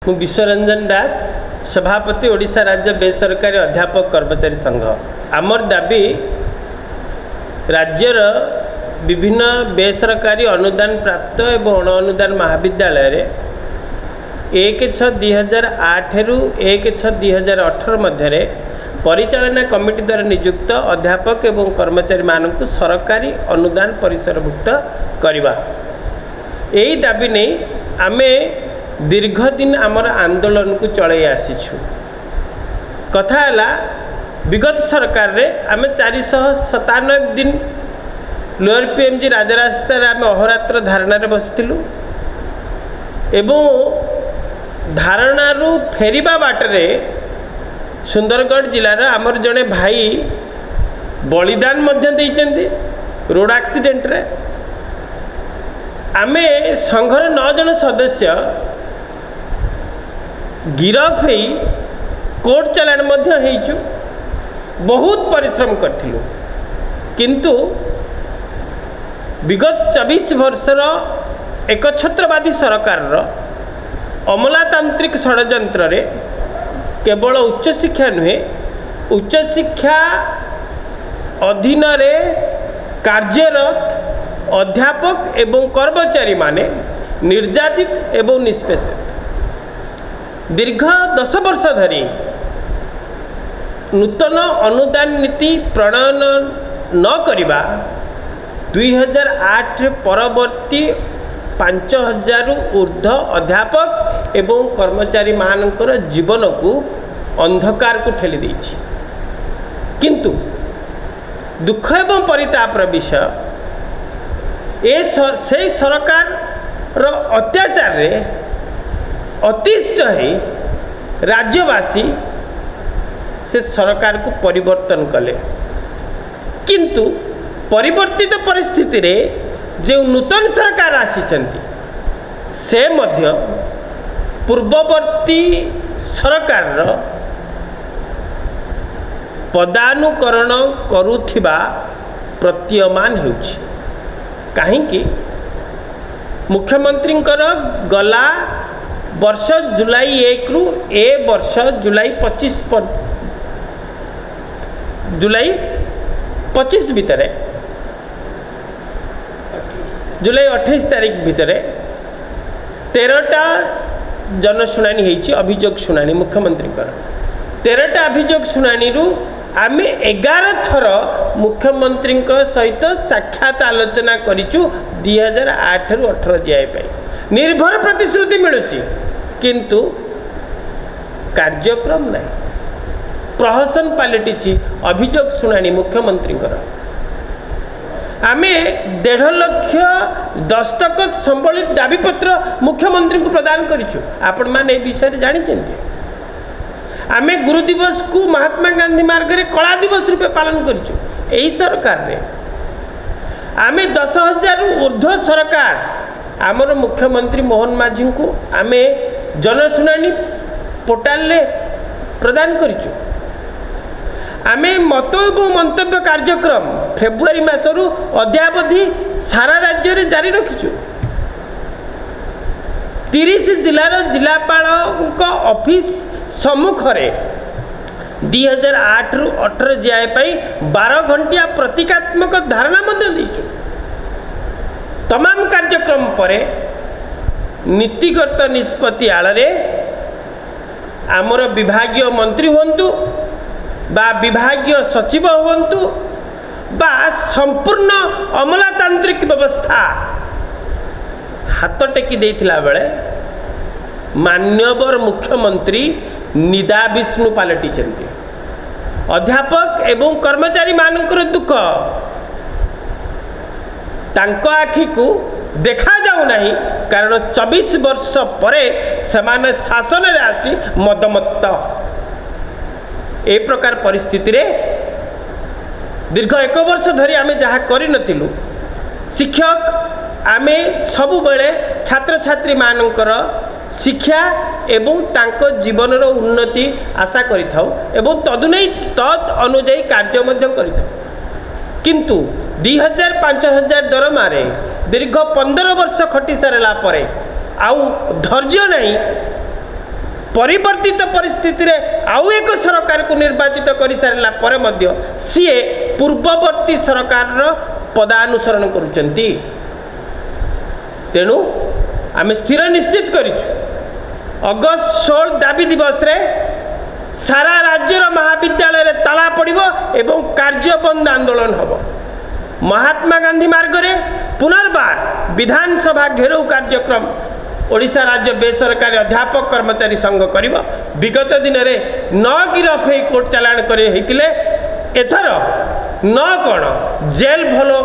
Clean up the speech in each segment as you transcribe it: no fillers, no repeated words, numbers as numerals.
मु विश्वरंजन दास सभापति ओडिशा राज्य बेसरकारी अध्यापक कर्मचारी संघ। आमर दाबी राज्यर विभिन्न बेसरकारी अनुदान प्राप्त एवं अण अनुदान महाविद्यालय 1/6/2008 रु 1/6/2018 मध्य परिचालना कमिटी द्वारा नियुक्त अध्यापक एवं कर्मचारी मानक सरकारी अनुदान परिसरभुक्त करवा यही दाबी नहीं आमे दीर्घ दिन आमर आंदोलन को चलाई आसीछु। कथा है विगत सरकार रे आमे 497 दिन लोअर पीएमजी राजरास्ता आम अहोरात्र धारणा बसिलु एवं धारणारू फेरिबा बाटरे सुंदरगढ़ जिलार आमर जड़े भाई बलिदान मध्य देइचंती रोड एक्सीडेंट रे। आमे संघर 9 जन सदस्य गिरफ हो कोर्ट चलाण मध्य बहुत परिश्रम करथिलु किंतु विगत 24 वर्षर एक छत्रवादी सरकार अमलातांत्रिक षड्यंत्र रे केवल उच्च शिक्षा नुहे उच्च शिक्षा अधीन रे कार्यरत अध्यापक एवं कर्मचारी माने निर्यातित एवं निष्पेषित दीर्घ 10 वर्ष धरी नूतन अनुदान नीति प्रणयन न करिबा 2008 परवर्ती 5000 ऊर्ध्व अध्यापक एवं कर्मचारी मानकर जीवन को अंधकार को ठेली देछि। किंतु दुख एवं परितापर विषय से सरकार रो अत्याचार रे अतिष्ट है राज्यवासी से सरकार को परिवर्तन कले किंतु परिवर्तित परिस्थिति रे जो नूतन सरकार आसीचंती से मध्य पूर्ववर्ती सरकार पदानुकरण करुथिबा प्रतीयमान होउछि। काहेकि मुख्यमंत्री गला वर्ष जुलाई 1 रु ए वर्ष जुलाई 25 भितर जुलाई 28 तारीख भितर 13टा जनशुणानी होइछि अभियोग शुणानी मुख्यमंत्री 13टा अभियोग शुणानी रु आमे 11 थर मुख्यमंत्री सहित साक्षात आलोचना करिछु 2008 रु 18 जाए निर्भर प्रतिश्रुति मिलुची किंतु कार्यक्रम नहीं प्रहसन पलटि अभियोग शुणानी मुख्यमंत्री आमे 1.5 लाख दस्तखत संबलित दाबीपत्र मुख्यमंत्री को प्रदान करिछु। आपण माने विषय जानी आमे गुरु दिवस को महात्मा गांधी मार्ग रे कला दिवस रूपे पालन करिछु। एही सरकार रे आमे 10,000 ऊर्ध्व सरकार आमर मुख्यमंत्री मोहन माझी को आमे जनशुणानी पोर्टाल रे प्रदान करिछु। आमे मत एवं मंतव्य कार्यक्रम फेब्रुआरी मासरु अद्यावधि सारा राज्य रे जारी रखिछु। 30 जिलार जिलापाल ऑफिस सम्मुख रे 2008 रु 18 जाए 12 घंटिया प्रतीकात्मक धारणा मध्य देइछु। तमाम कार्यक्रम परे नीतिगत निष्पत्ति आड़े आमर विभागीय मंत्री हुंतु बा विभागीय सचिव हुंतु बा संपूर्ण अमलातांत्रिक व्यवस्था हाथ टेकी देइथिला बेले मान्यवर मुख्यमंत्री निदा विष्णु पलटिचंती। अध्यापक एवं कर्मचारी मानकर दुख तांको आखि को देखा जाऊ नहीं कारण 24 वर्ष परे समान शासन रे आसी मदमत्त ए प्रकार परिस्थिति रे दीर्घ 1 वर्ष धरी आमे जहा करि नथिलु शिक्षक आमे सबु बेले छात्र छात्री मानकर शिक्षा एवं तांको जीवन रो उन्नति आशा करिथाउ एवं तद अनुଯାयी कार्य मध्य करिथाउ किंतु 2000-5000 दरमा रे दीर्घ 15 वर्ष खटी सारला परे आउ धैर्य नहीं परिवर्तित परिस्थिति रे आउ एक सरकार को निर्वाचित कर सारा पर सी पूर्ववर्ती सरकार पदानुसरण करुचंती। तेणु आम स्थिर निश्चित करिछु अगस्त 16 दाबी दिवस रे सारा राज्यर महाविद्यालय रे ताला पड़िबो एवं कार्य बंद आंदोलन हबो। महात्मा गांधी मार्ग रे पुनर्बार विधानसभा घेराव कार्यक्रम ओडिशा राज्य बेसरकारी अध्यापक कर्मचारी संघ करिबो। विगत दिन रे 9 गिरफ हे कोर्ट चालान करे हेतिले एथर न कौन जेल भलो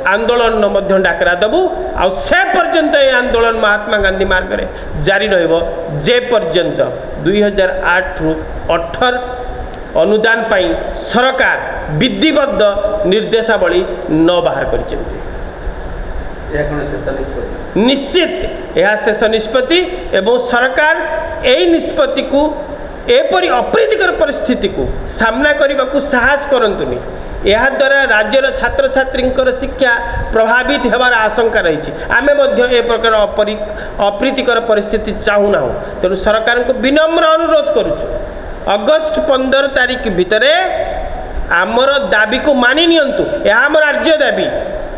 आंदोलन मध्य डाकरा देबू आ से पर्यंत ये आंदोलन महात्मा गांधी मार्ग रे जारी रहिबो जे पर्यंत 2008 रु 18 अनुदान पाई सरकार विधिबद्ध निर्देशावली न बाहर करचंती। निश्चित यह शेष निष्पत्ति एवं सरकार यही निष्पत्ति को एपरी अप्रीतिकर परिस्थिति को सामना करने को साहस करंतुनी। यह द्वारा राज्यर छात्र छात्री शिक्षा प्रभावित होवार आशंका रही। आमे ए प्रकार अप्रीतिकर परिस्थिति चाहूना। तेणु सरकार को विनम्र अनुरोध करुछु अगस्त 15 तारीख भितर आमर दाबी को मानि नियंतु। यह आम राज्य दाबी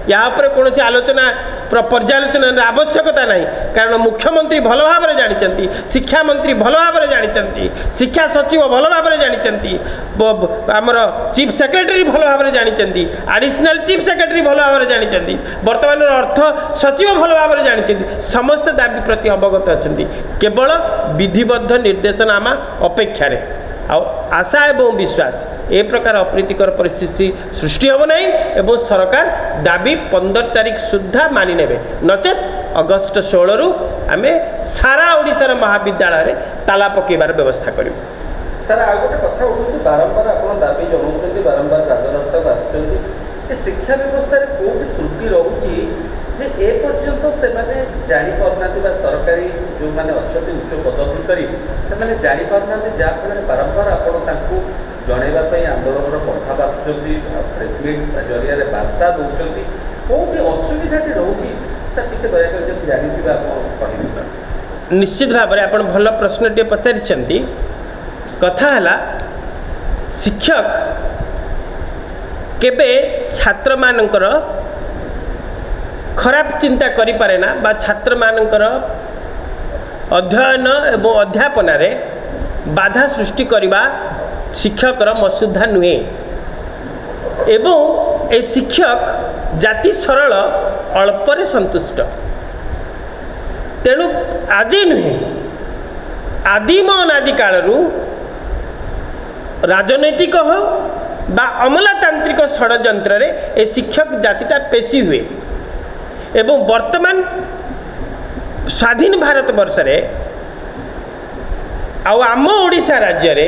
या कौन आलोचना पर्यालोचना आवश्यकता नहीं। कारण मुख्यमंत्री भल भाव में जानते, शिक्षा मंत्री भल भाव में जानते, शिक्षा सचिव भल भाव में जानते, आमर चीफ सेक्रेटरी भल भाव में जानते, एडिशनल चीफ सेक्रेटरी भल भाव में जानते, वर्तमान अर्थ सचिव भल भाव में जानते। समस्त दाबी प्रति अवगत अच्छा। केवल विधिबद्ध निर्देशनामा अपेक्षा आशा एवं विश्वास ए प्रकार अप्रीतिकर परिस्थिति सृष्टि होब नहीं एवं सरकार दाबी 15 तारीख सुधा मानि नेबे। नचेत अगस्त 16 रु आमे सारा ओडिशार महाविद्यालय रे ताला पकेबार व्यवस्था करियो। सर आ गोटे कथा उठुछि बारंबार आपण दाबी जणाउछन्ती, बारंबार राजरास्ता बाछुछन्ती ए शिक्षा व्यवस्था रे कोठी त्रुटि रहउछि जे ए पर्यंत से माने जानि परनाती बा सरकारी जो माने अछति उच्च पदाधिकारी से माने जानि परनाती जा फल बारंबार आपण ताकू जणेबा पई आंदोलन पठा बाछुछन्ती, प्रेस मीट जरिया रे वार्ता दउछन्ती, कोठी असुविधाटी रहउछि ता टिके दया कर जे जानिथिबा आपण कहिबा। निश्चित भाव में आपण भल प्रश्नटे पचारिछन्ती। कथा हला शिक्षक केबे छात्र मानकर खराब चिंता करि पारे ना बा छात्र मानकर अध्ययन एवं अध्यापन रे बाधा सृष्टि करवा शिक्षकर मसुधा नुहे। एवं ए शिक्षक जाति सरल अल्परे संतुष्ट। तेणु आज नुहे आदिम अनादि कालरू राजनैतिक हो बा अमलातांत्रिक षड्यंत्र रे ए शिक्षक जातिटा पेशी हुए। एवं वर्तमान स्वाधीन भारत वर्ष रे आम ओडिशा राज्य रे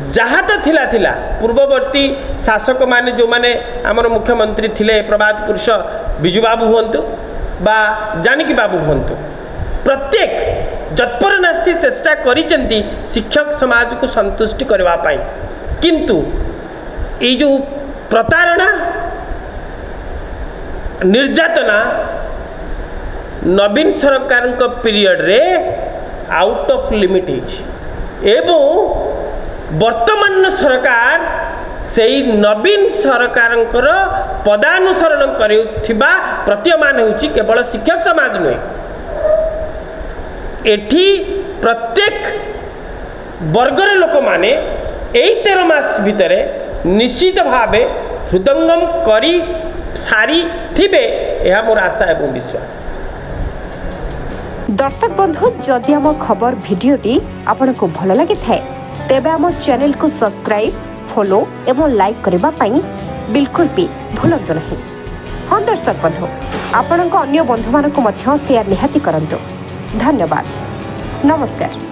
जहाँ तो थिला पूर्ववर्ती शासक माने जो माने आमर मुख्यमंत्री थिले प्रभात पुरुष बिजू बाबू हुंतु बा जानकी बाबू हुंतु प्रत्येक जत्पर नास्ति चेष्टा करिसेंती शिक्षक समाज को संतुष्टि करबा पाई। किंतु ये जो प्रतारणा निर्यातना नवीन सरकार पीरियड रे आउट ऑफ लिमिट एवं वर्तमान सरकार सेई नवीन सरकार पदानुसरण करुथिबा प्रतीयमान होउछि केवल शिक्षक समाज नुहे। एठी प्रत्येक वर्गर लोक माने एई 13 मास भितरे निश्चित भावे हृदंगम करी सारी थिबे यह मोर आशा एवं विश्वास। दर्शक बंधु जदि आम खबर भिडियोटी आपन को भल लगी थाए तेबे आम चैनल को सब्सक्राइब, फॉलो एवं लाइक करबा पई बिल्कुल भी भूलंतु नहीं। हाँ दर्शक बंधु आपण अन्य बंधु मानक मध्य शेयर निहाती करंतु। धन्यवाद। नमस्कार।